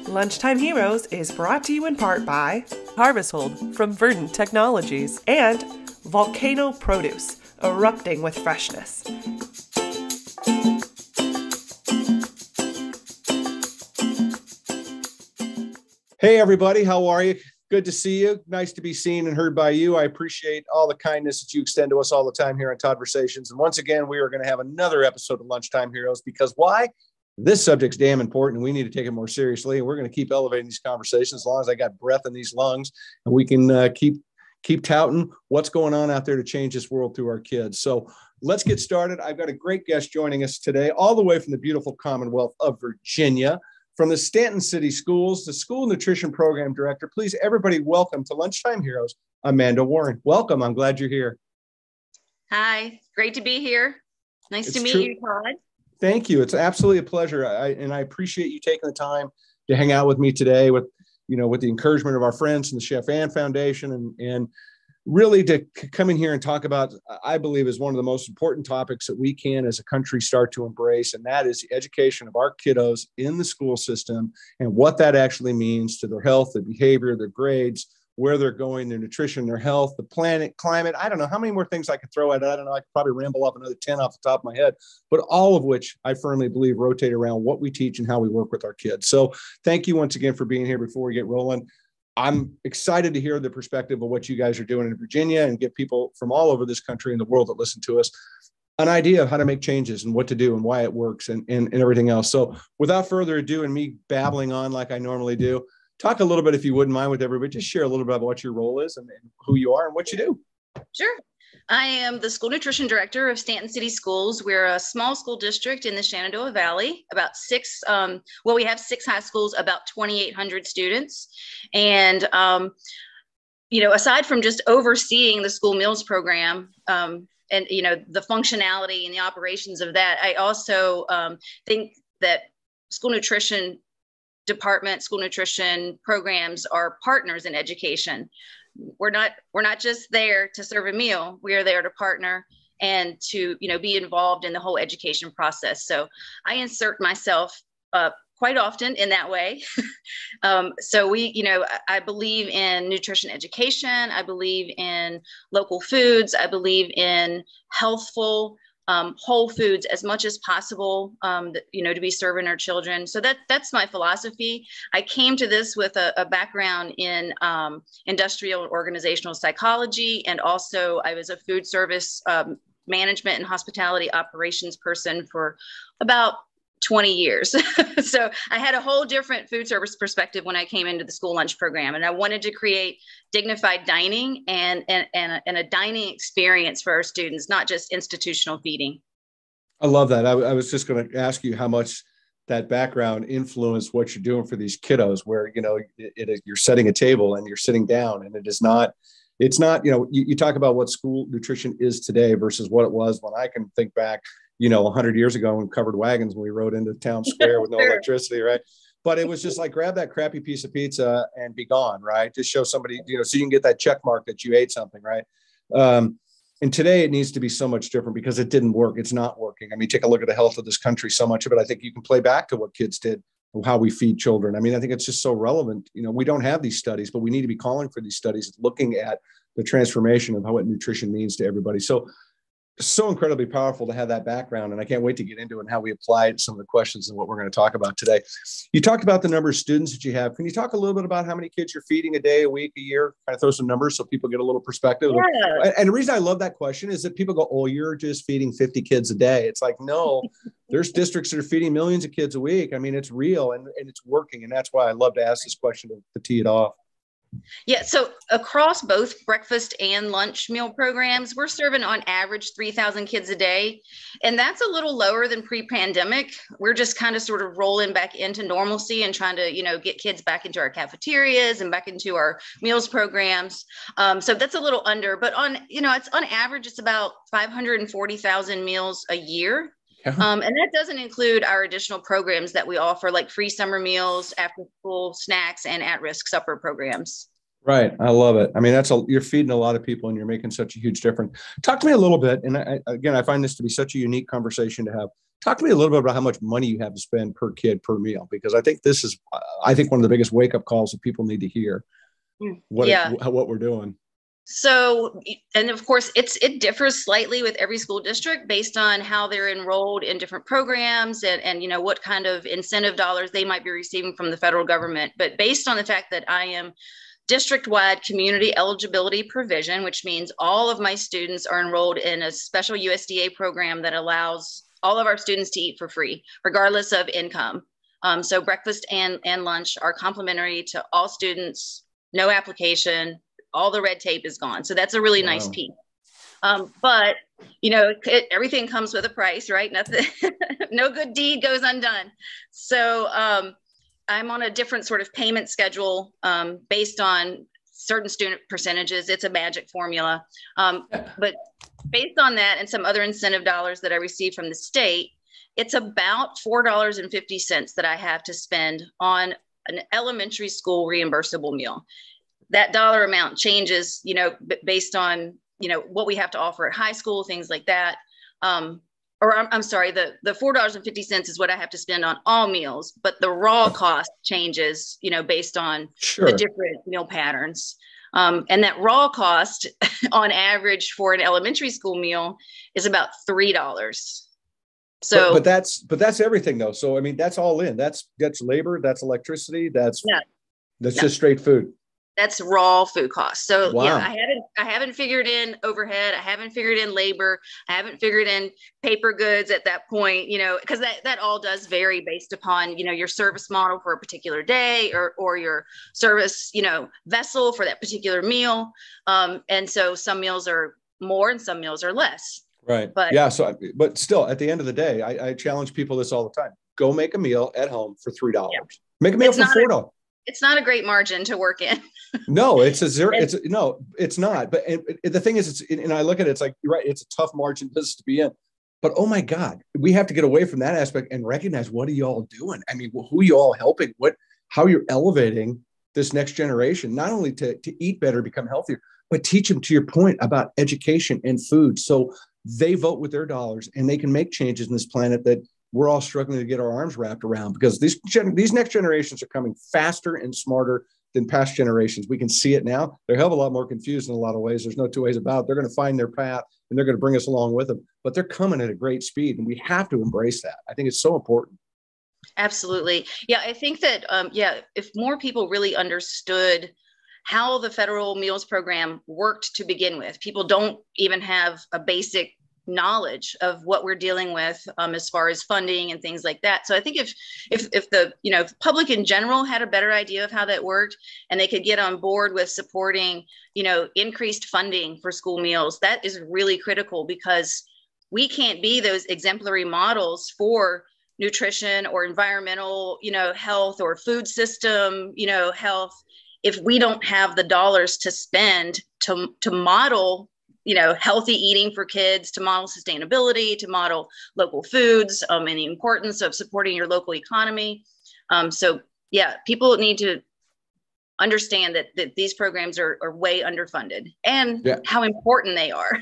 Lunchtime Heroes is brought to you in part by Harvest Hold from Verdant Technologies and Volcano Produce, erupting with freshness. Hey everybody, how are you? Good to see you. Nice to be seen and heard by you. I appreciate all the kindness that you extend to us all the time here on Todd-versations. And once again, we are going to have another episode of Lunchtime Heroes because why? This subject's damn important and we need to take it more seriously. And we're going to keep elevating these conversations as long as I got breath in these lungs and we can keep touting what's going on out there to change this world through our kids. So let's get started. I've got a great guest joining us today, all the way from the beautiful Commonwealth of Virginia, from the Staunton City Schools, the School Nutrition Program Director. Please, everybody, welcome to Lunchtime Heroes, Amanda Warren. Welcome. I'm glad you're here. Hi. Great to be here. Nice to meet you, Todd. Thank you. It's absolutely a pleasure. I appreciate you taking the time to hang out with me today with the encouragement of our friends from the Chef Ann Foundation and really to come in here and talk about, I believe, is one of the most important topics that we can as a country start to embrace. And that is the education of our kiddos in the school system and what that actually means to their health, their behavior, their grades, where they're going, their nutrition, their health, the planet, climate. I don't know how many more things I could throw at it. I don't know. I could probably ramble off another 10 off the top of my head, but all of which I firmly believe rotate around what we teach and how we work with our kids. So thank you once again for being here before we get rolling. I'm excited to hear the perspective of what you guys are doing in Virginia and give people from all over this country and the world that listen to us an idea of how to make changes and what to do and why it works and everything else. So without further ado and me babbling on like I normally do, talk a little bit, if you wouldn't mind, with everybody. Just share a little bit about what your role is and who you are and what you do. Sure. I am the School Nutrition Director of Staunton City Schools. We're a small school district in the Shenandoah Valley, about we have 6 high schools, about 2,800 students. And, aside from just overseeing the school meals program, and, the functionality and the operations of that, I also think that school nutrition programs are partners in education. We're not just there to serve a meal. We are there to partner and to, be involved in the whole education process. So I insert myself quite often in that way. So I believe in nutrition education. I believe in local foods. I believe in healthful, whole foods as much as possible, to be serving our children. So that's my philosophy. I came to this with a background in industrial and organizational psychology, and also I was a food service management and hospitality operations person for about 20 years. So I had a whole different food service perspective when I came into the school lunch program, and I wanted to create dignified dining and a dining experience for our students, not just institutional feeding. I love that. I was just going to ask you how much that background influenced what you're doing for these kiddos, where, you're setting a table and you're sitting down, and it's not, you talk about what school nutrition is today versus what it was when I can think back, 100 years ago when covered wagons, when we rode into town square with no electricity, right? But it was just like, grab that crappy piece of pizza and be gone, right? Just show somebody, so you can get that check mark that you ate something, right? And today it needs to be so much different because it didn't work. It's not working. I mean, take a look at the health of this country. So much of it, I think you can play back to what kids did, how we feed children. I mean, I think it's just so relevant. We don't have these studies, but we need to be calling for these studies, looking at the transformation of what nutrition means to everybody. So incredibly powerful to have that background. And I can't wait to get into it and how we apply it to some of the questions and what we're going to talk about today. You talked about the number of students that you have. Can you talk a little bit about how many kids you're feeding a day, a week, a year? Kind of throw some numbers so people get a little perspective. Yeah. And the reason I love that question is that people go, oh, you're just feeding 50 kids a day. It's like, no, there's districts that are feeding millions of kids a week. I mean, it's real and it's working. And that's why I love to ask this question to tee it off. Yeah, so across both breakfast and lunch meal programs, we're serving on average 3,000 kids a day. And that's a little lower than pre-pandemic. We're just kind of sort of rolling back into normalcy and trying to, get kids back into our cafeterias and back into our meals programs. So that's a little under, but it's on average, it's about 540,000 meals a year. And that doesn't include our additional programs that we offer, like free summer meals, after school snacks, and at-risk supper programs. Right. I love it. I mean, you're feeding a lot of people and you're making such a huge difference. Talk to me a little bit. And again, I find this to be such a unique conversation to have. Talk to me a little bit about how much money you have to spend per kid per meal, because I think this is, I think one of the biggest wake up calls that people need to hear Yeah. what we're doing. So, and of course, it differs slightly with every school district based on how they're enrolled in different programs and what kind of incentive dollars they might be receiving from the federal government. But based on the fact that I am district-wide community eligibility provision, which means all of my students are enrolled in a special USDA program that allows all of our students to eat for free, regardless of income. So breakfast and lunch are complimentary to all students, no application, all the red tape is gone. So that's a really nice piece. But everything comes with a price, right? Nothing, no good deed goes undone. So I'm on a different sort of payment schedule based on certain student percentages. It's a magic formula. But based on that and some other incentive dollars that I receive from the state, it's about $4.50 that I have to spend on an elementary school reimbursable meal. That dollar amount changes, based on, what we have to offer at high school, things like that. I'm sorry, the $4.50 is what I have to spend on all meals, but the raw cost changes, based on the different meal patterns. And that raw cost on average for an elementary school meal is about $3. So, but that's everything though. So, I mean, that's all in, that's labor, that's electricity, that's just straight food. That's raw food costs. So wow. Yeah, I haven't figured in overhead. I haven't figured in labor. I haven't figured in paper goods at that point, because that all does vary based upon, your service model for a particular day or your service, vessel for that particular meal. And so some meals are more and some meals are less. Right. But yeah. So, but still at the end of the day, I challenge people this all the time. Go make a meal at home for $3. Yeah. Make a meal for $4. It's not a great margin to work in. No, it's a zero. It's not. But the thing is, and I look at it, it's like, you're right. It's a tough margin business to be in. But oh my God, we have to get away from that aspect and recognize, what are you all doing? I mean, who are you all helping? How you're elevating this next generation, not only to eat better, become healthier, but teach them, to your point about education and food. So they vote with their dollars and they can make changes in this planet that we're all struggling to get our arms wrapped around, because these next generations are coming faster and smarter than past generations. We can see it now. They're a hell of a lot more confused in a lot of ways. There's no two ways about it. They're going to find their path and they're going to bring us along with them, but they're coming at a great speed and we have to embrace that. I think it's so important. Absolutely. Yeah. I think that, if more people really understood how the federal meals program worked to begin with, people don't even have a basic knowledge of what we're dealing with as far as funding and things like that. So I think if the public in general had a better idea of how that worked and they could get on board with supporting increased funding for school meals, that is really critical, because we can't be those exemplary models for nutrition or environmental health or food system health if we don't have the dollars to spend to model healthy eating for kids, to model sustainability, to model local foods, and the importance of supporting your local economy. People need to understand that these programs are way underfunded and how important they are.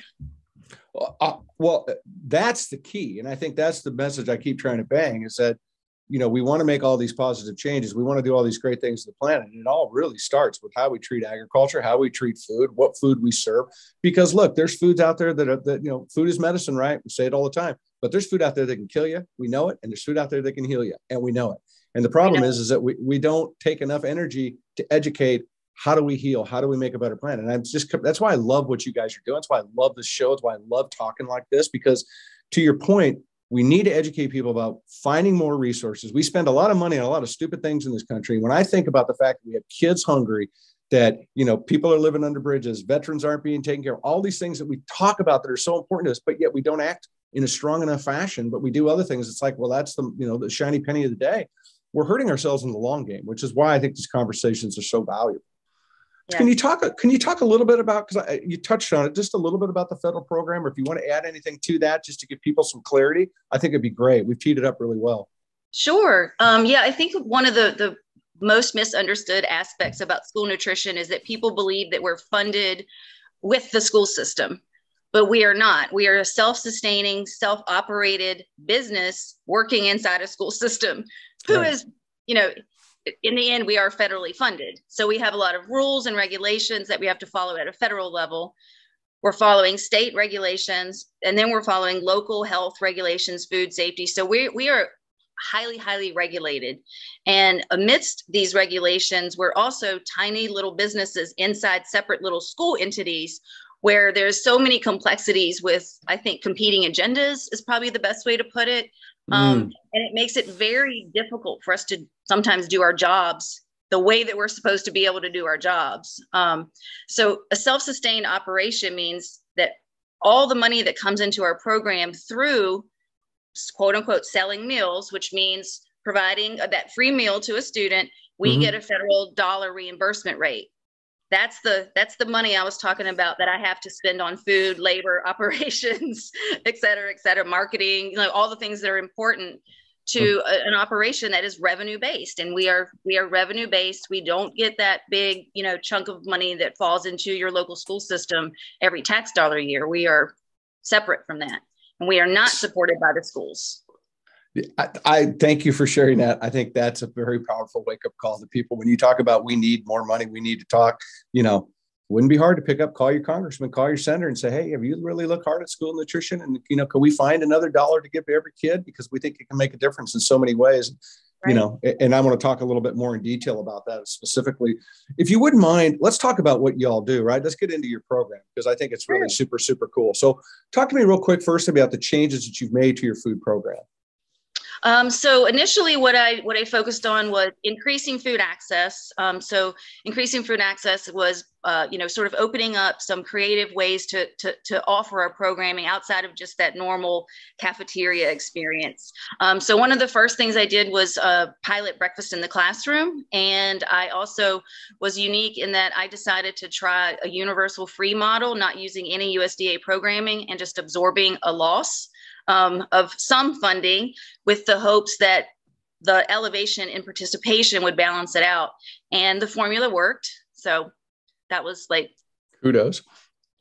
Well, that's the key. And I think that's the message I keep trying to bang, is that, we want to make all these positive changes. We want to do all these great things to the planet. And it all really starts with how we treat agriculture, how we treat food, what food we serve. Because look, there's foods out there that food is medicine, right? We say it all the time, but there's food out there that can kill you. We know it. And there's food out there that can heal you. And we know it. And the problem is that we don't take enough energy to educate. How do we heal? How do we make a better planet? And that's why I love what you guys are doing. That's why I love this show. That's why I love talking like this, because to your point, we need to educate people about finding more resources. We spend a lot of money on a lot of stupid things in this country. When I think about the fact that we have kids hungry, that, people are living under bridges, veterans aren't being taken care of, all these things that we talk about that are so important to us, but yet we don't act in a strong enough fashion, but we do other things. It's like, well, that's the shiny penny of the day. We're hurting ourselves in the long game, which is why I think these conversations are so valuable. Yeah. Can you talk a little bit about, because you touched on it, just a little bit about the federal program, or if you want to add anything to that, just to give people some clarity? I think it'd be great. We've teed it up really well. Sure. I think one of the most misunderstood aspects about school nutrition is that people believe that we're funded with the school system, but we are not. We are a self-sustaining, self-operated business working inside a school system who is, you know, in the end, we are federally funded. So we have a lot of rules and regulations that we have to follow at a federal level. We're following state regulations, and then we're following local health regulations, food safety. So we are highly, highly regulated. And amidst these regulations, we're also tiny little businesses inside separate little school entities where there's so many complexities with, I think, competing agendas is probably the best way to put it. And it makes it very difficult for us to sometimes do our jobs the way that we're supposed to be able to do our jobs. So a self-sustained operation means that all the money that comes into our program through quote unquote selling meals, which means providing that free meal to a student, we get a federal dollar reimbursement rate. That's the money I was talking about that I have to spend on food, labor, operations, et cetera, marketing, you know, all the things that are important to an operation that is revenue based. And we are revenue based. We don't get that big, you know, chunk of money that falls into your local school system every tax dollar a year. We are separate from that. And we are not supported by the schools. I thank you for sharing that. I think that's a very powerful wake-up call to people. When you talk about we need more money, we need to talk, you know, wouldn't be hard to pick up, call your congressman, call your senator and say, hey, have you really looked hard at school nutrition? And, you know, can we find another dollar to give to every kid? Because we think it can make a difference in so many ways. Right. You know, and I want to talk a little bit more in detail about that specifically. If you wouldn't mind, let's talk about what y'all do, right? Let's get into your program because I think it's really super, super cool. So talk to me real quick first about the changes that you've made to your food program. So initially what I focused on was increasing food access. So increasing food access was, you know, sort of opening up some creative ways to offer our programming outside of just that normal cafeteria experience. So one of the first things I did was pilot breakfast in the classroom. And I also was unique in that I decided to try a universal free model, not using any USDA programming and just absorbing a loss of some funding with the hopes that the elevation in participation would balance it out. And the formula worked. So that was like, kudos.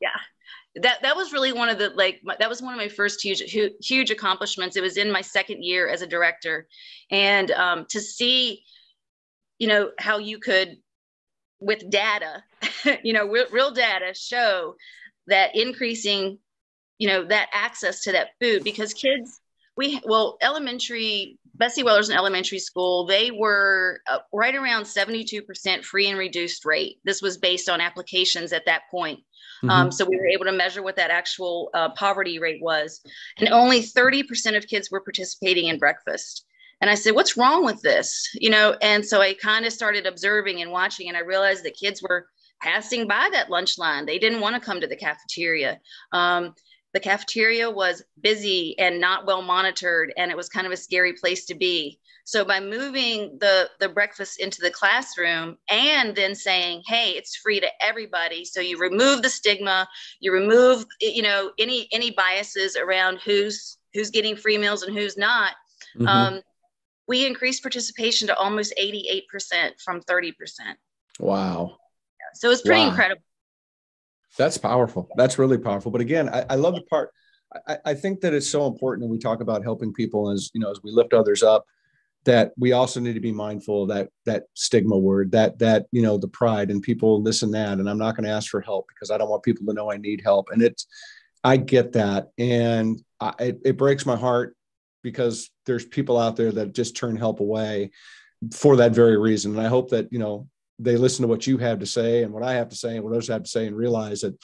Yeah, that was really one of the, that was one of my first huge accomplishments. It was in my second year as a director. And to see, you know, how you could, with data, you know, real data show that increasing, you know, that access to that food, because kids, Bessie Wellerson Elementary School, they were right around 72% free and reduced rate. This was based on applications at that point. So we were able to measure what that actual poverty rate was. And only 30% of kids were participating in breakfast. And I said, what's wrong with this? You know, and so I kind of started observing and watching, and I realized that kids were passing by that lunch line. They didn't want to come to the cafeteria. The cafeteria was busy and not well monitored, and it was kind of a scary place to be. So by moving the breakfast into the classroom and then saying, hey, it's free to everybody. So you remove the stigma, you remove, you know, any biases around who's getting free meals and who's not. We increased participation to almost 88% from 30%. Wow. So it's pretty incredible. That's powerful. That's really powerful. But again, I love the part. I think that it's so important when we talk about helping people, as you know, as we lift others up, that we also need to be mindful of that stigma word, that you know, the pride and people this and that. And I'm not going to ask for help because I don't want people to know I need help. And I get that, and it breaks my heart because there's people out there that just turn help away for that very reason. And I hope that, you know, they listen to what you have to say and what I have to say and what others have to say and realize that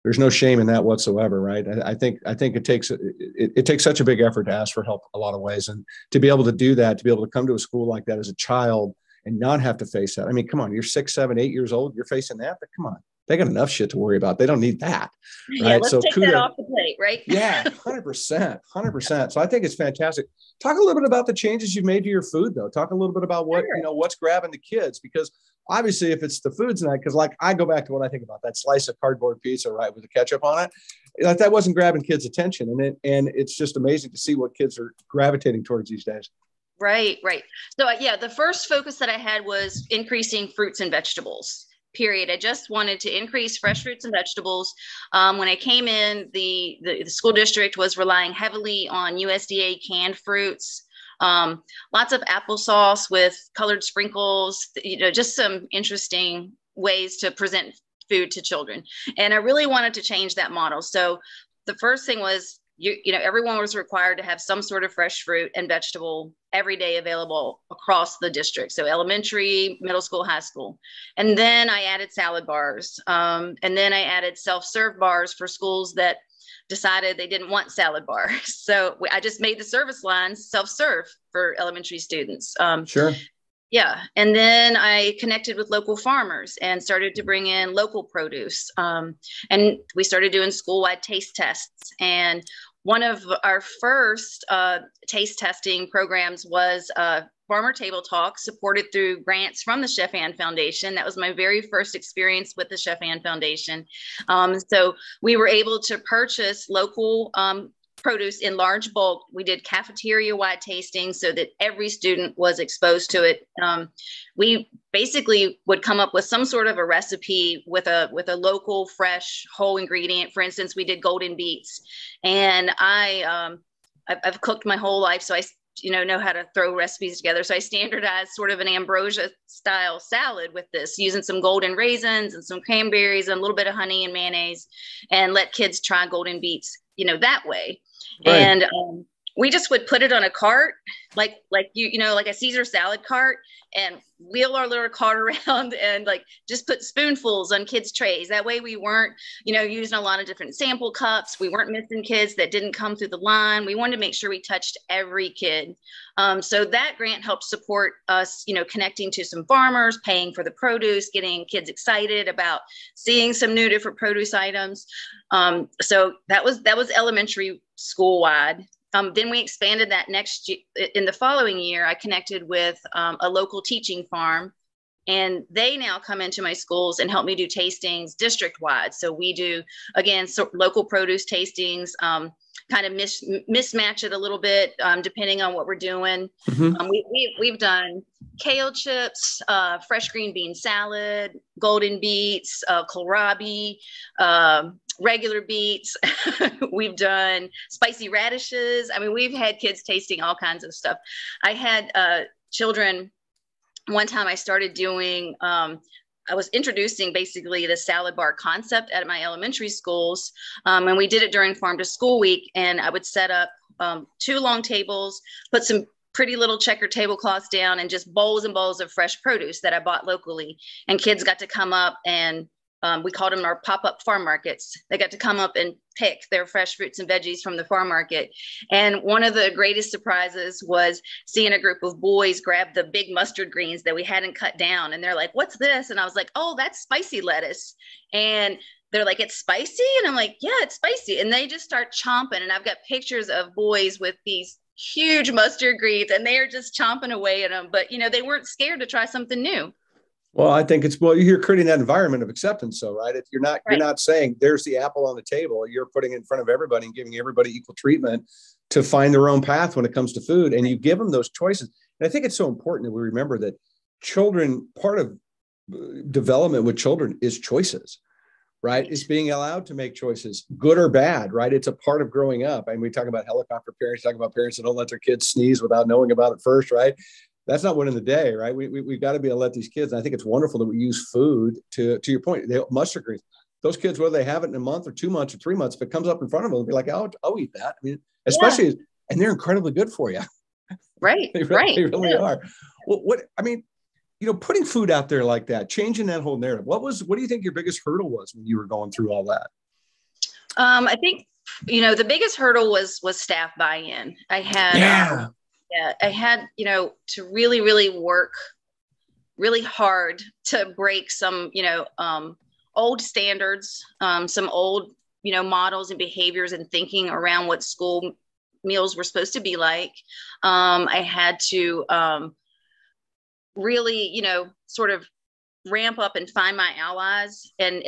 there's no shame in that whatsoever. Right. I think it takes such a big effort to ask for help a lot of ways. And to be able to do that, to be able to come to a school like that as a child and not have to face that. I mean, come on, you're 6, 7, 8 years old. You're facing that, but come on, they got enough shit to worry about. They don't need that. Right? Yeah, let's take that off the plate, right? Yeah, 100%. So I think it's fantastic. Talk a little bit about the changes you've made to your food, though. Talk a little bit about what, you know, what's grabbing the kids, because obviously if it's the food tonight, because like I go back to what I think about that slice of cardboard pizza, right, with the ketchup on it, that wasn't grabbing kids' attention. And it's just amazing to see what kids are gravitating towards these days. Right, right. So yeah, the first focus that I had was increasing fruits and vegetables. Period. I just wanted to increase fresh fruits and vegetables. When I came in, the school district was relying heavily on USDA canned fruits. Lots of applesauce with colored sprinkles. Just some interesting ways to present food to children. And I really wanted to change that model. So the first thing was everyone was required to have some sort of fresh fruit and vegetable every day available across the district. So elementary, middle school, high school. And then I added salad bars. And then I added self-serve bars for schools that decided they didn't want salad bars. So I just made the service lines self-serve for elementary students. Sure. Yeah. And then I connected with local farmers and started to bring in local produce. And we started doing school-wide taste tests. And one of our first taste testing programs was Farmer Table Talk, supported through grants from the Chef Ann Foundation. That was my very first experience with the Chef Ann Foundation. So we were able to purchase local produce in large bulk. We did cafeteria-wide tasting so that every student was exposed to it. We basically would come up with some sort of a recipe with a local, fresh, whole ingredient. For instance, we did golden beets, and I've cooked my whole life, so I know how to throw recipes together. So I standardized sort of an ambrosia style salad with this, using some golden raisins and some cranberries and a little bit of honey and mayonnaise, and let kids try golden beets, that way. Right. And we just would put it on a cart, like a Caesar salad cart, and wheel our little cart around and just put spoonfuls on kids' trays. That way we weren't, using a lot of different sample cups. We weren't missing kids that didn't come through the line. We wanted to make sure we touched every kid. So that grant helped support us, connecting to some farmers, paying for the produce, getting kids excited about seeing some new different produce items. So that was elementary school wide. Then we expanded that next year. In the following year, I connected with a local teaching farm, and they now come into my schools and help me do tastings district wide. So we do, again, local produce tastings, kind of mismatch it a little bit depending on what we're doing. Mm-hmm. We've done kale chips, fresh green bean salad, golden beets, kohlrabi, regular beets. We've done spicy radishes. I mean, we've had kids tasting all kinds of stuff. I had children, one time I started doing, I was introducing basically the salad bar concept at my elementary schools. And we did it during Farm to School Week. And I would set up 2 long tables, put some pretty little checker tablecloths down, and just bowls and bowls of fresh produce that I bought locally. And kids got to come up, and we called them our pop-up farm markets. They got to come up and pick their fresh fruits and veggies from the farm market. And one of the greatest surprises was seeing a group of boys grab the big mustard greens that we hadn't cut down. And they're like, "What's this?" And I was like, "Oh, that's spicy lettuce." And they're like, "It's spicy?" And I'm like, "Yeah, it's spicy." And they just start chomping. And I've got pictures of boys with these huge mustard greens, and they are just chomping away at them. But, they weren't scared to try something new. Well, I think you're creating that environment of acceptance. So, right. If you're not saying there's the apple on the table, you're putting it in front of everybody and giving everybody equal treatment to find their own path when it comes to food. And you give them those choices. And I think it's so important that we remember that children, part of development with children is choices, right? It's being allowed to make choices, good or bad, right? It's a part of growing up. And we talk about helicopter parents, talk about parents that don't let their kids sneeze without knowing about it first, right? That's not winning the day, right? We've got to be able to let these kids, and I think it's wonderful that we use food to your point, mustard greens. Those kids, whether they have it in a month or 2 months or 3 months, if it comes up in front of them, they'll be like, I'll eat that. I mean, especially, and they're incredibly good for you. Right, They really are. Well, putting food out there like that, changing that whole narrative, what do you think your biggest hurdle was when you were going through all that? I think, the biggest hurdle was staff buy-in. I had, I had, to really, really work really hard to break some, old standards, some old, models and behaviors and thinking around what school meals were supposed to be like. I had to really, sort of ramp up and find my allies and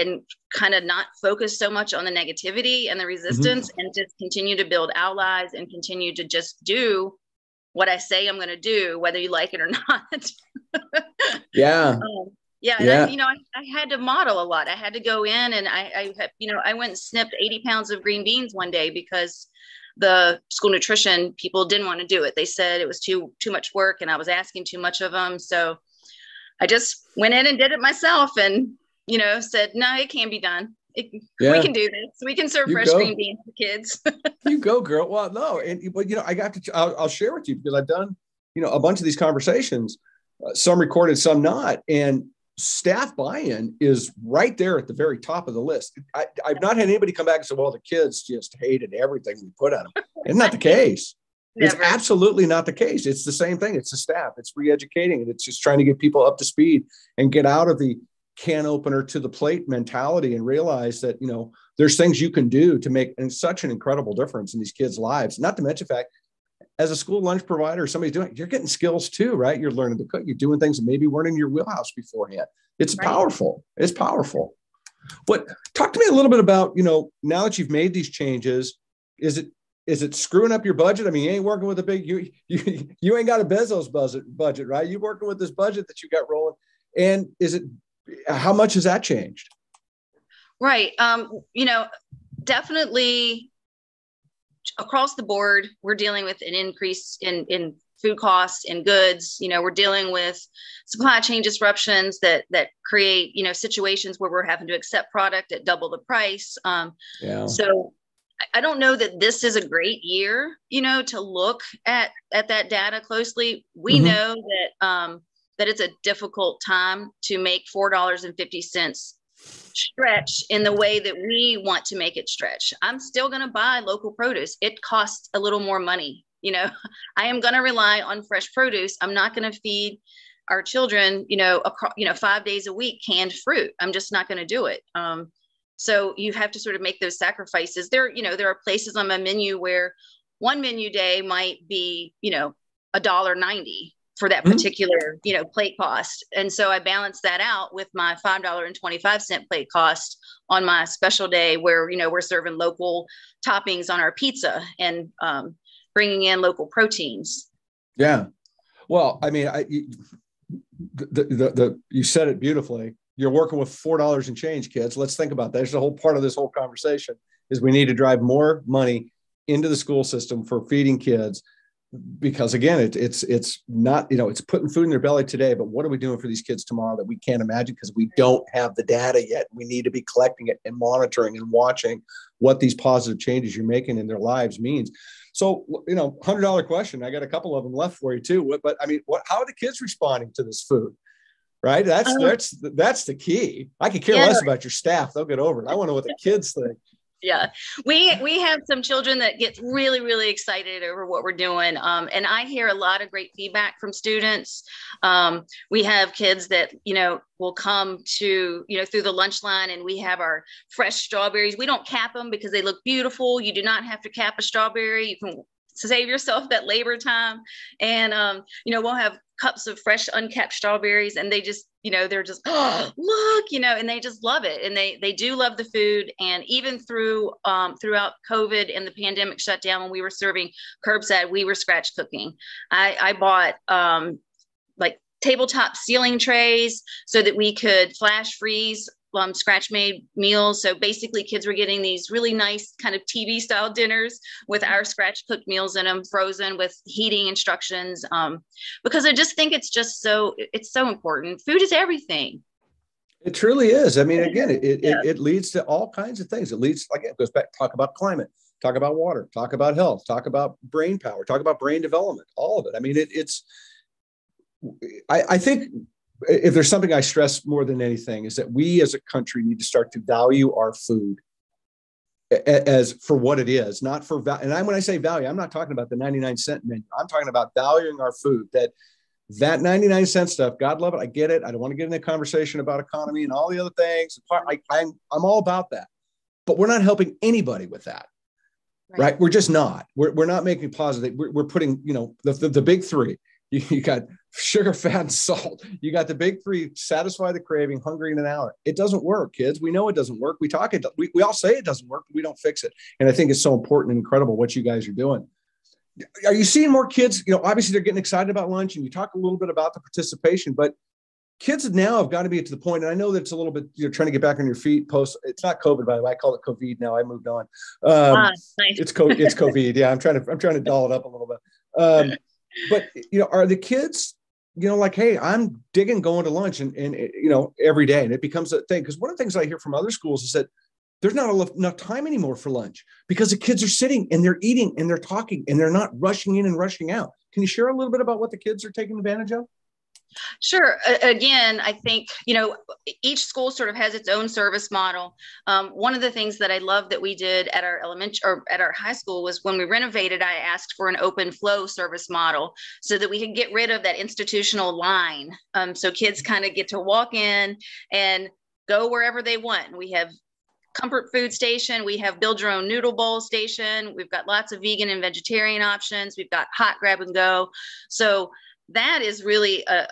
kind of not focus so much on the negativity and the resistance, mm-hmm. and just continue to build allies and continue to just do what I say I'm going to do, whether you like it or not. Yeah. Yeah. And I had to model a lot. I had to go in and I went and snipped 80 pounds of green beans one day because the school nutrition people didn't want to do it. They said it was too much work and I was asking too much of them. So I just went in and did it myself and, said, no, it can be done. We can do this. We can serve fresh green beans to kids. You go, girl. Well, no. But I got to, I'll share with you because I've done, a bunch of these conversations, some recorded, some not. And staff buy-in is right there at the very top of the list. I've not had anybody come back and say, well, the kids just hated everything we put on them. It's not the case. Never. It's absolutely not the case. It's the same thing. It's the staff. It's re-educating. And it's just trying to get people up to speed and get out of the can opener to the plate mentality and realize that, there's things you can do to make such an incredible difference in these kids' lives. Not to mention the fact, as a school lunch provider, somebody's doing it, you're getting skills too, right? You're learning to cook. You're doing things that maybe weren't in your wheelhouse beforehand. It's powerful. It's powerful. But talk to me a little bit about, now that you've made these changes, is it screwing up your budget? I mean, you ain't working with a big, you ain't got a Bezos budget, right? You're working with this budget that you got rolling. And how much has that changed? Right. Definitely across the board, we're dealing with an increase in food costs and goods. We're dealing with supply chain disruptions that create, situations where we're having to accept product at double the price. So I don't know that this is a great year, to look at that data closely. We know that it's a difficult time to make $4.50 stretch in the way that we want to make it stretch. I'm still going to buy local produce. It costs a little more money. I am going to rely on fresh produce. I'm not going to feed our children, 5 days a week canned fruit. I'm just not going to do it. So you have to sort of make those sacrifices. There are places on my menu where one menu day might be, $1.90 for that particular, plate cost. And so I balance that out with my $5.25 plate cost on my special day where, we're serving local toppings on our pizza and bringing in local proteins. Yeah. Well, I mean, you said it beautifully. You're working with $4 and change, kids. Let's think about that. There's the whole part of this whole conversation is we need to drive more money into the school system for feeding kids. Because again, it's not, it's putting food in their belly today, but what are we doing for these kids tomorrow that we can't imagine because we don't have the data yet. We need to be collecting it and monitoring and watching what these positive changes you're making in their lives means. So, $100 question. I got a couple of them left for you too. But I mean, how are the kids responding to this food? Right? That's the key. I could care less about your staff. They'll get over it. I want to know what the kids think. Yeah, we have some children that get really, really excited over what we're doing. And I hear a lot of great feedback from students. We have kids that, will come to, through the lunch line and we have our fresh strawberries. We don't cap them because they look beautiful. You do not have to cap a strawberry. You can save yourself that labor time. And, we'll have cups of fresh uncapped strawberries and they just, they're just, oh, look, and they just love it. And they do love the food. And even throughout COVID and the pandemic shutdown, when we were serving curbside, we were scratch cooking. I bought like tabletop ceiling trays so that we could flash freeze scratch made meals. So basically kids were getting these really nice kind of TV style dinners with our scratch cooked meals in them, frozen with heating instructions. Because I just think it's so important. Food is everything. It truly is. I mean, again, it leads to all kinds of things. It goes back, talk about climate, talk about water, talk about health, talk about brain power, talk about brain development, all of it. I mean, I think if there's something I stress more than anything is that we as a country need to start to value our food as for what it is, not for value. And when I say value, I'm not talking about the 99-cent menu. I'm talking about valuing our food, that 99-cent stuff, God love it. I get it. I don't want to get in a conversation about economy and all the other things. I'm all about that, but we're not helping anybody with that. Right? We're just not. We're not making positive. We're putting, the big three. You got sugar, fat, and salt. You got the big three: satisfy the craving, hungry in an hour. It doesn't work, kids. We know it doesn't work. We all say it doesn't work, but we don't fix it. And I think it's so important and incredible what you guys are doing. Are you seeing more kids? Obviously they're getting excited about lunch, and you talk a little bit about the participation, but kids now have got to be to the point, and I know that it's a little bit, you're trying to get back on your feet post. It's not COVID, by the way. I call it COVID now. I moved on. Nice. It's COVID. Yeah, I'm trying to doll it up a little bit. But are the kids, like, hey, I'm digging going to lunch and every day, and it becomes a thing. Because one of the things I hear from other schools is that there's not enough time anymore for lunch because the kids are sitting and they're eating and they're talking and they're not rushing in and rushing out. Can you share a little bit about what the kids are taking advantage of? Sure. Again, I think, each school sort of has its own service model. One of the things that I love that we did at our elementary or at our high school was when we renovated, I asked for an open flow service model so that we could get rid of that institutional line. So kids kind of get to walk in and go wherever they want. We have comfort food station. We have build your own noodle bowl station. We've got lots of vegan and vegetarian options. We've got hot grab and go. So that is really a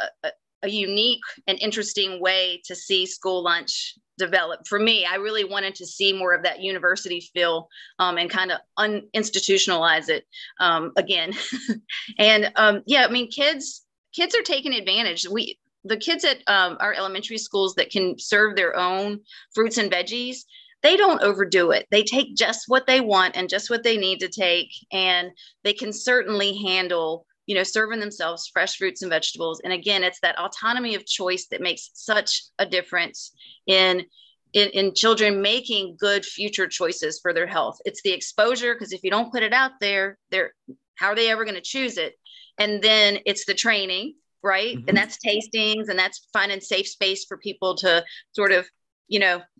unique and interesting way to see school lunch develop. For me, I really wanted to see more of that university feel and kind of uninstitutionalize it again. And yeah, I mean, kids are taking advantage. The kids at our elementary schools that can serve their own fruits and veggies, they don't overdo it. They take just what they want and just what they need to take. And they can certainly handle, serving themselves fresh fruits and vegetables. And again, it's that autonomy of choice that makes such a difference in children making good future choices for their health. It's the exposure, because if you don't put it out there, how are they ever going to choose it? And then it's the training, right? Mm-hmm. And that's tastings, and that's finding safe space for people to sort of,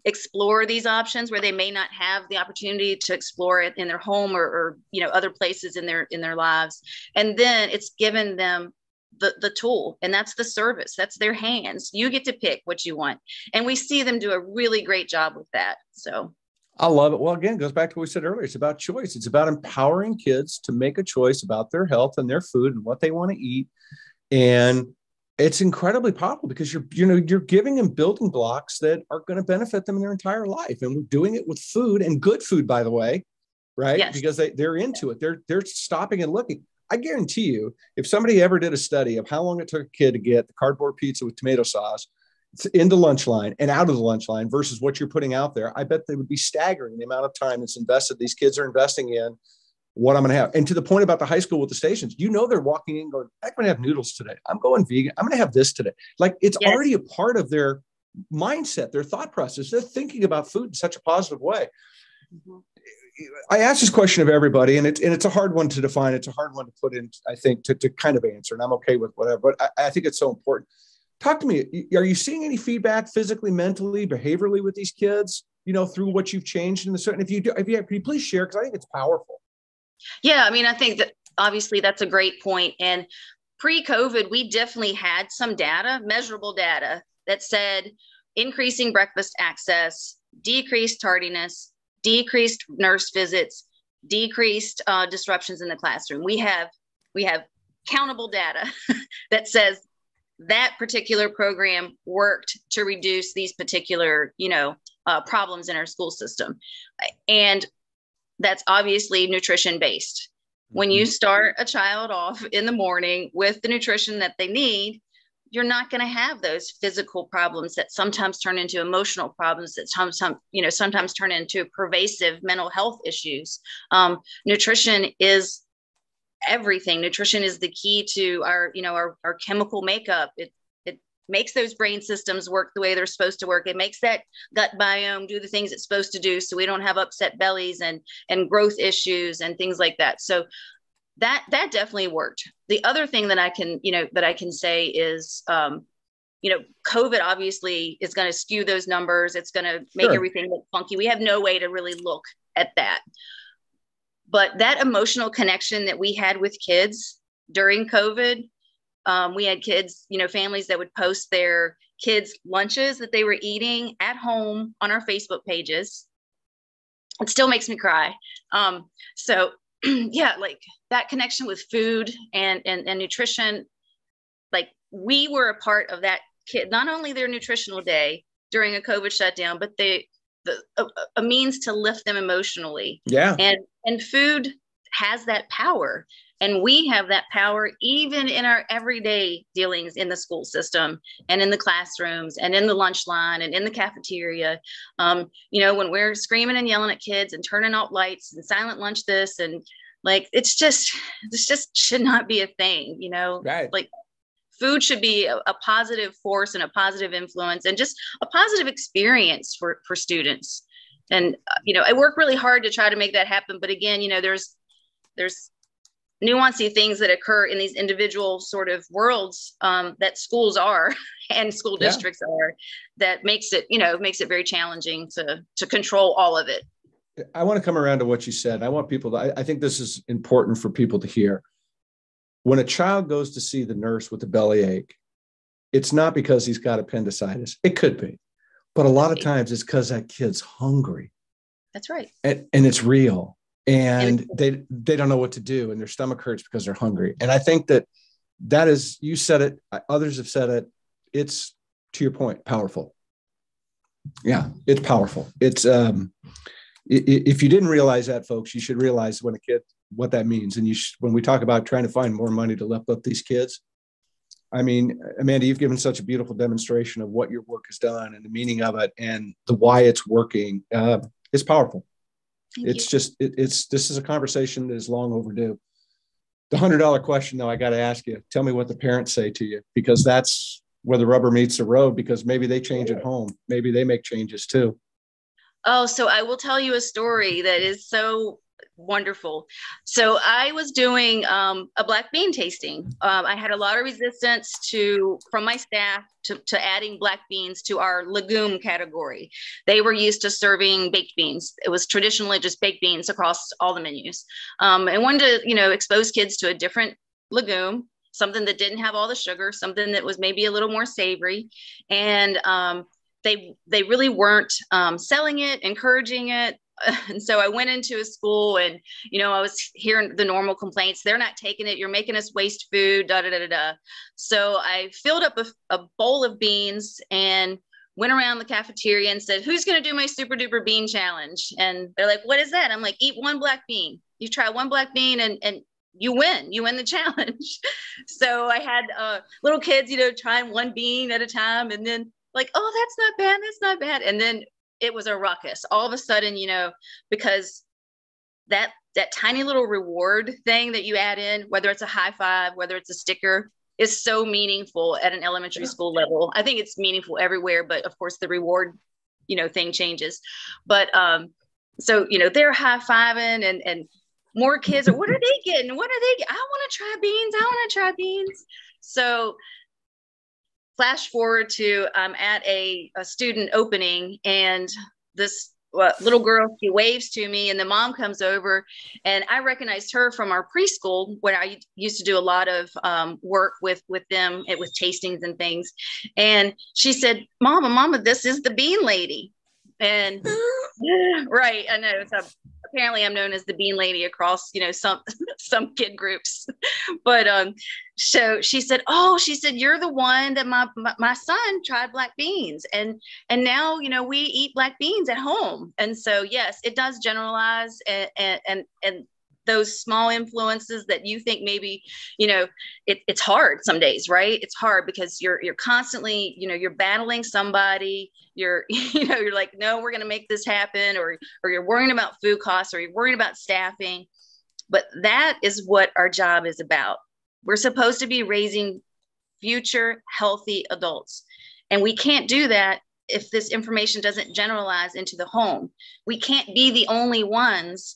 explore these options where they may not have the opportunity to explore it in their home or other places in their lives. And then it's given them the tool, and that's the service. That's their hands. You get to pick what you want. And we see them do a really great job with that. So I love it. Well, again, it goes back to what we said earlier. It's about choice. It's about empowering kids to make a choice about their health and their food and what they want to eat. And it's incredibly powerful because you're giving them building blocks that are going to benefit them in their entire life. And we're doing it with food, and good food, by the way, right? Yes. Because they're into it. They're stopping and looking. I guarantee you, if somebody ever did a study of how long it took a kid to get the cardboard pizza with tomato sauce in the lunch line and out of the lunch line versus what you're putting out there, I bet they would be staggering the amount of time that's invested. These kids are investing in what I'm going to have. And to the point about the high school with the stations, they're walking in going, I'm going to have noodles today. I'm going vegan. I'm going to have this today. Like, it's already a part of their mindset, their thought process. They're thinking about food in such a positive way. Mm-hmm. I ask this question of everybody, and it's a hard one to define. It's a hard one to put in, I think, to kind of answer, and I'm okay with whatever, but I think it's so important. Talk to me. Are you seeing any feedback physically, mentally, behaviorally with these kids, through what you've changed in the certain, if you can you please share? Because I think it's powerful. Yeah, I mean, I think that obviously that's a great point. And pre-COVID, we definitely had some data, measurable data, that said increasing breakfast access, decreased tardiness, decreased nurse visits, decreased disruptions in the classroom. We have countable data that says that particular program worked to reduce these particular, problems in our school system. And that's obviously nutrition based. When you start a child off in the morning with the nutrition that they need, you're not going to have those physical problems that sometimes turn into emotional problems, that sometimes turn into pervasive mental health issues. Nutrition is everything. Nutrition is the key to our chemical makeup. It makes those brain systems work the way they're supposed to work. It makes that gut biome do the things it's supposed to do, so we don't have upset bellies and growth issues and things like that. So that definitely worked. The other thing that I can say is, COVID obviously is going to skew those numbers. It's going to make everything look funky. We have no way to really look at that. But that emotional connection that we had with kids during COVID, we had kids, families that would post their kids' lunches that they were eating at home on our Facebook pages. It still makes me cry. So yeah, like that connection with food and nutrition, like we were a part of that kid, not only their nutritional day during a COVID shutdown, but a means to lift them emotionally. Yeah. And food has that power. And we have that power even in our everyday dealings in the school system and in the classrooms and in the lunch line and in the cafeteria. When we're screaming and yelling at kids and turning out lights and silent lunch this, and like, this just should not be a thing, Right. Like, food should be a positive force and a positive influence and just a positive experience for students. And, I work really hard to try to make that happen. But again, there's nuancy things that occur in these individual sort of worlds that schools are and school districts are, that makes it very challenging to control all of it. I want to come around to what you said. I want people to, I think this is important for people to hear. When a child goes to see the nurse with a bellyache, it's not because he's got appendicitis. It could be, but a lot of times it's because that kid's hungry. That's right. And it's real. And they don't know what to do, and their stomach hurts because they're hungry. And I think that is, you said it, others have said it. It's, to your point, powerful. Yeah, it's powerful. It's, if you didn't realize that, folks, you should realize what that means. And when we talk about trying to find more money to lift up these kids, I mean, Amanda, you've given such a beautiful demonstration of what your work has done and the meaning of it and the why it's working. It's powerful. This is a conversation that is long overdue. The $100 question, though, I got to ask you, tell me what the parents say to you, because that's where the rubber meets the road, because maybe they change at home. Maybe they make changes too. Oh, so I will tell you a story that is so wonderful. So I was doing a black bean tasting. I had a lot of resistance from my staff to adding black beans to our legume category. They were used to serving baked beans. It was traditionally just baked beans across all the menus. And wanted to, expose kids to a different legume, something that didn't have all the sugar, something that was maybe a little more savory. And they really weren't selling it, encouraging it. And so I went into a school and, I was hearing the normal complaints. They're not taking it. You're making us waste food, da, da, da, da, da. So I filled up a bowl of beans and went around the cafeteria and said, who's going to do my super duper bean challenge? And they're like, what is that? I'm like, eat one black bean. You try one black bean and you win the challenge. So I had little kids, trying one bean at a time, and then like, oh, that's not bad. And then it was a ruckus all of a sudden, because that tiny little reward thing that you add in, whether it's a high five, whether it's a sticker, is so meaningful at an elementary school level. I think it's meaningful everywhere, but of course the reward, thing changes. But so, they're high fiving and more kids are, what are they getting? I want to try beans. So flash forward to at a student opening, and this little girl, she waves to me, and the mom comes over, and I recognized her from our preschool where I used to do a lot of work with them, with tastings and things. And she said, Mama, this is the bean lady. And right, I know. So apparently I'm known as the bean lady across, some kid groups. But so she said, you're the one that my son tried black beans, and now we eat black beans at home. And so yes, it does generalize, and those small influences that you think maybe, it's hard some days, right? It's hard because you're constantly, you're battling somebody. You're like, no, we're going to make this happen, or you're worrying about food costs, or you're worrying about staffing. But that is what our job is about. We're supposed to be raising future healthy adults. And we can't do that if this information doesn't generalize into the home. We can't be the only ones,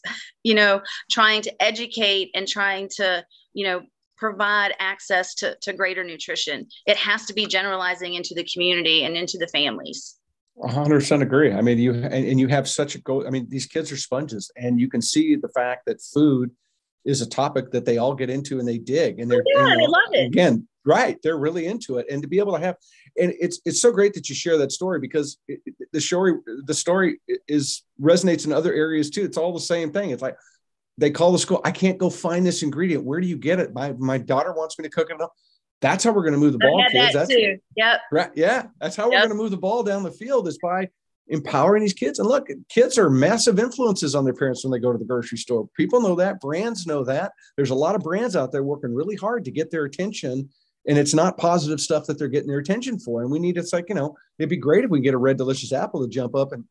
trying to educate and trying to, provide access to greater nutrition. It has to be generalizing into the community and into the families. 100% agree. I mean, you have such a go. I mean, these kids are sponges, and you can see the fact that food is a topic that they all get into and they dig, and they love it. Again, right. They're really into it. And to be able to have, and it's so great that you share that story, because the story resonates in other areas too. It's all the same thing. It's like, they call the school, I can't go find this ingredient. Where do you get it? My daughter wants me to cook it up. That's how we're going to move the ball, kids. That too. Yep. Right. Yeah. That's how we're going to move the ball down the field, is by empowering these kids. And look, kids are massive influences on their parents when they go to the grocery store. People know that. Brands know that. There's a lot of brands out there working really hard to get their attention. And it's not positive stuff that they're getting their attention for. And we need, it's like, it'd be great if we can get a red, delicious apple to jump up and,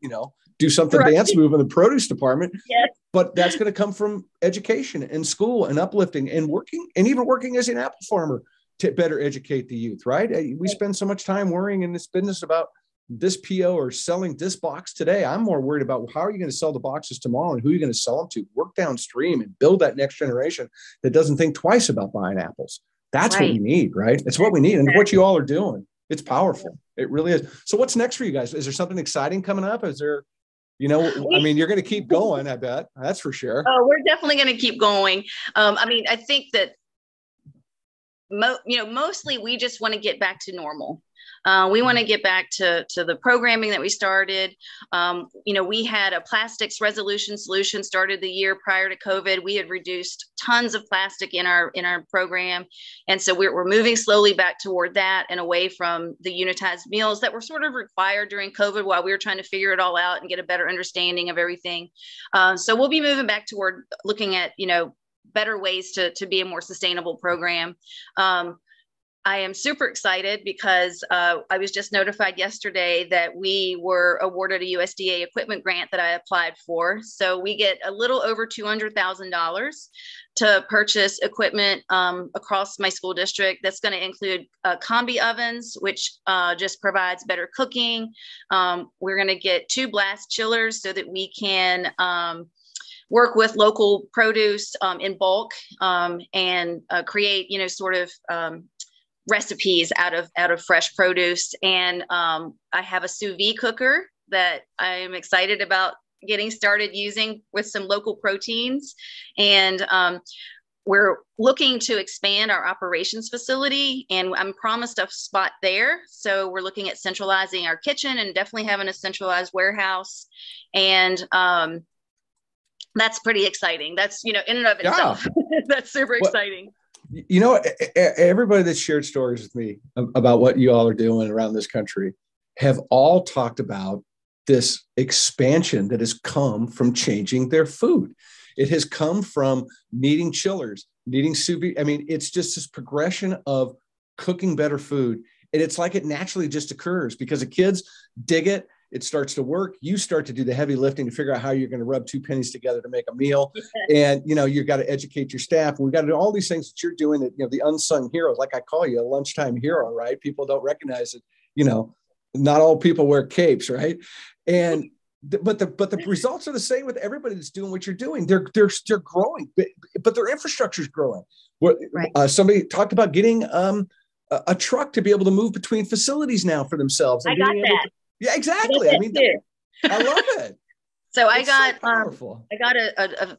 do something dance move in the produce department. Yes. But that's going to come from education and school and uplifting and even working as an apple farmer to better educate the youth, right? We spend so much time worrying in this business about this PO or selling this box today. I'm more worried about how are you going to sell the boxes tomorrow and who you're going to sell them to. Work downstream and build that next generation that doesn't think twice about buying apples. That's what we need, right? It's what we need. And what you all are doing, it's powerful. It really is. So what's next for you guys? Is there something exciting coming up? Is there, you're going to keep going, I bet. That's for sure. Oh, we're definitely going to keep going. I think that, mostly we just want to get back to normal. We want to get back to the programming that we started. We had a plastics resolution solution started the year prior to COVID. We had reduced tons of plastic in our program. And so we're moving slowly back toward that and away from the unitized meals that were sort of required during COVID while we were trying to figure it all out and get a better understanding of everything. So we'll be moving back toward looking at, better ways to be a more sustainable program. I am super excited because I was just notified yesterday that we were awarded a USDA equipment grant that I applied for. So we get a little over $200,000 to purchase equipment across my school district. That's going to include combi ovens, which just provides better cooking. We're going to get 2 blast chillers so that we can work with local produce in bulk and create, recipes out of fresh produce. And I have a sous vide cooker that I'm excited about getting started using with some local proteins. And we're looking to expand our operations facility, and I'm promised a spot there. So we're looking at centralizing our kitchen and definitely having a centralized warehouse. And that's pretty exciting. That's, in and of itself, that's super exciting. Everybody that's shared stories with me about what you all are doing around this country have all talked about this expansion that has come from changing their food. It has come from needing chillers, needing sous vide. I mean, it's just this progression of cooking better food. And it's like it naturally just occurs because the kids dig it. It starts to work. You start to do the heavy lifting to figure out how you're going to rub 2 pennies together to make a meal. And, you've got to educate your staff. And we've got to do all these things that you're doing that, the unsung heroes, like I call you a lunchtime hero, right? People don't recognize it. Not all people wear capes, right? And, but the results are the same with everybody that's doing what you're doing. They're growing, but their infrastructure is growing. Somebody talked about getting a truck to be able to move between facilities now for themselves. And I got that. Yeah, exactly. I mean, I love it. So I got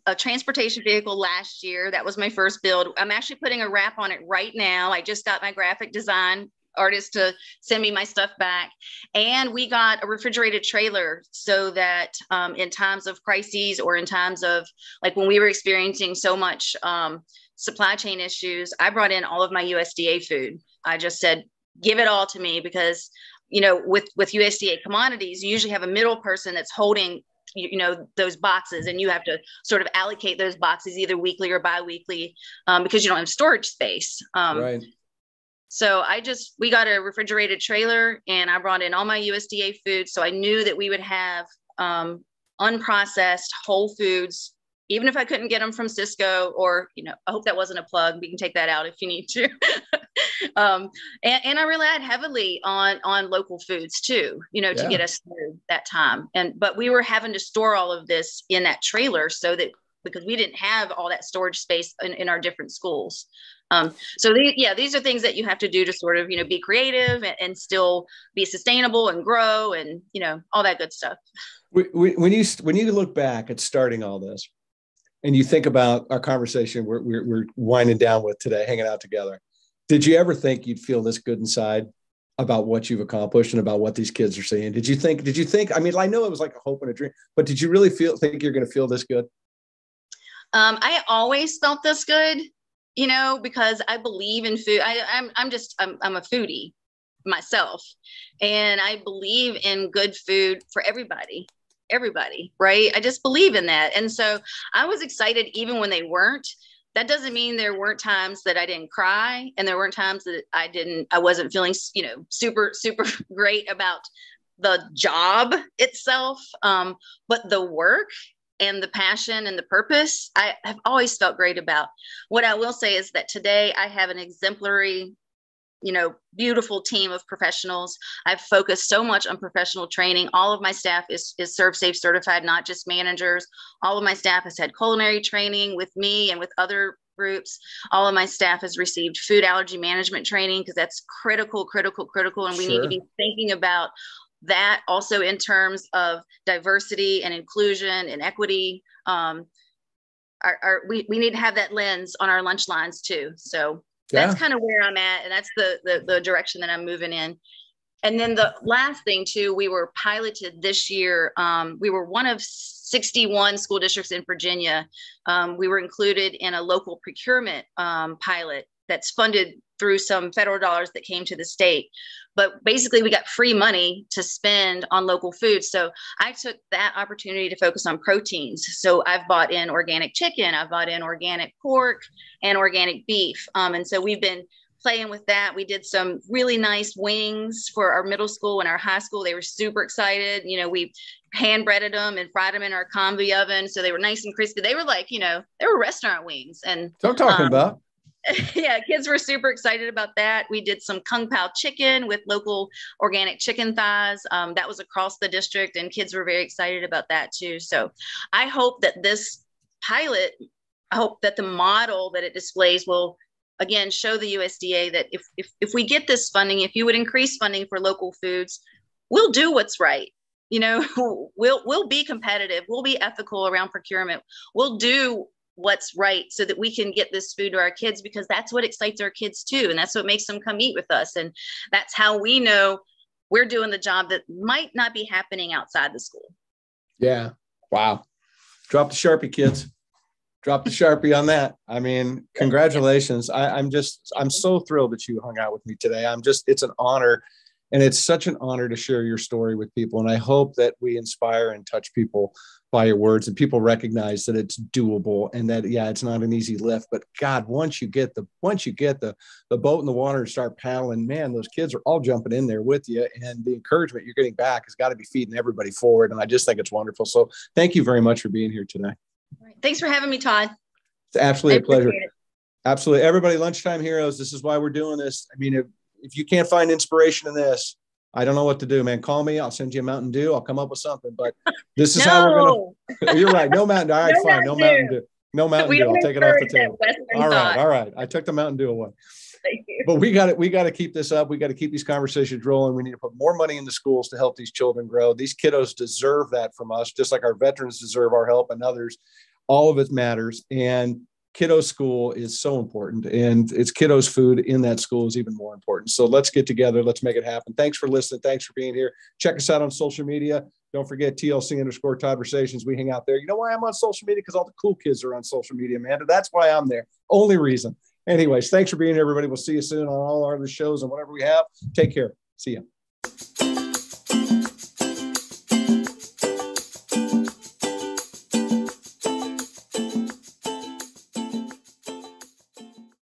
a transportation vehicle last year. That was my first build. I'm actually putting a wrap on it right now. I just got my graphic design artist to send me my stuff back. And we got a refrigerated trailer so that in times of crises or in times of like when we were experiencing so much supply chain issues, I brought in all of my USDA food. I just said, give it all to me because with USDA commodities, you usually have a middle person that's holding, those boxes, and you have to sort of allocate those boxes either weekly or biweekly because you don't have storage space. Right. So we got a refrigerated trailer and I brought in all my USDA food. So I knew that we would have unprocessed whole foods, even if I couldn't get them from Cisco or, I hope that wasn't a plug. We can take that out if you need to. And I relied heavily on local foods too, to get us through that time. But we were having to store all of this in that trailer because we didn't have all that storage space in our different schools. So these are things that you have to do to sort of, be creative and still be sustainable and grow and, all that good stuff. When you look back at starting all this and you think about our conversation we're winding down with today, hanging out together, did you ever think you'd feel this good inside about what you've accomplished and about what these kids are saying? Did you think, I mean, I know it was like a hope and a dream, but did you really think you're going to feel this good? I always felt this good, because I believe in food. I'm a foodie. myself. And I believe in good food for everybody, right? I just believe in that. And so I was excited even when they weren't. That doesn't mean there weren't times that I didn't cry, and there weren't times that I wasn't feeling, super, super great about the job itself. But the work and the passion and the purpose, I have always felt great about. What I will say is that today I have an exemplary, beautiful team of professionals. I've focused so much on professional training. All of my staff is Serve Safe certified, not just managers. All of my staff has had culinary training with me and with other groups. All of my staff has received food allergy management training, because that's critical. And we need to be thinking about that also in terms of diversity and inclusion and equity. We need to have that lens on our lunch lines too. So that's kind of where I'm at. And that's the direction that I'm moving in. And then the last thing too, we were piloted this year. We were one of 61 school districts in Virginia. We were included in a local procurement pilot that's funded through some federal dollars that came to the state. But basically we got free money to spend on local food. So I took that opportunity to focus on proteins. So I've bought in organic chicken, I've bought in organic pork and organic beef. And so we've been playing with that. We did some really nice wings for our middle school and our high school. They were super excited. We hand breaded them and fried them in our combi oven. So they were nice and crispy. They were like, they were restaurant wings. And so I'm talking about. Yeah, kids were super excited about that. We did some Kung Pao chicken with local organic chicken thighs. That was across the district, and kids were very excited about that too. So I hope that this pilot, I hope that the model that it displays will, again, show the USDA that if we get this funding, if you would increase funding for local foods, we'll do what's right. We'll be competitive. We'll be ethical around procurement. We'll do what's right so that we can get this food to our kids, because that's what excites our kids too. And that's what makes them come eat with us. And that's how we know we're doing the job that might not be happening outside the school. Yeah. Wow. Drop the Sharpie, kids. Drop the Sharpie on that. I mean, congratulations. I'm so thrilled that you hung out with me today. It's an honor. And it's such an honor to share your story with people. And I hope that we inspire and touch people by your words, and people recognize that it's doable, and that, it's not an easy lift, but God, once you get the boat in the water and start paddling, man, those kids are all jumping in there with you. And the encouragement you're getting back has got to be feeding everybody forward. And I just think it's wonderful. So thank you very much for being here today. Thanks for having me, Todd. It's absolutely a pleasure. Absolutely. Everybody, Lunchtime Heroes, this is why we're doing this. I mean, if you can't find inspiration in this, I don't know what to do, man. Call me. I'll send you a Mountain Dew. I'll come up with something. But this is how we're going to. You're right. No Mountain Dew. All right, fine. No Mountain Dew. No Mountain Dew. I'll take it off the table. All right. I took the Mountain Dew away. Thank you. But we got to keep this up. We got to keep these conversations rolling. We need to put more money in the schools to help these children grow. These kiddos deserve that from us, just like our veterans deserve our help and others. All of it matters. And kiddo school is so important, and it's kiddos food in that school is even more important. So let's get together. Let's make it happen. Thanks for listening. Thanks for being here. Check us out on social media. Don't forget TLC Todd-versations. We hang out there. You know why I'm on social media? Because all the cool kids are on social media, man. That's why I'm there. Only reason. Anyways, thanks for being here, everybody. We'll see you soon on all our other shows and whatever we have. Take care. See ya.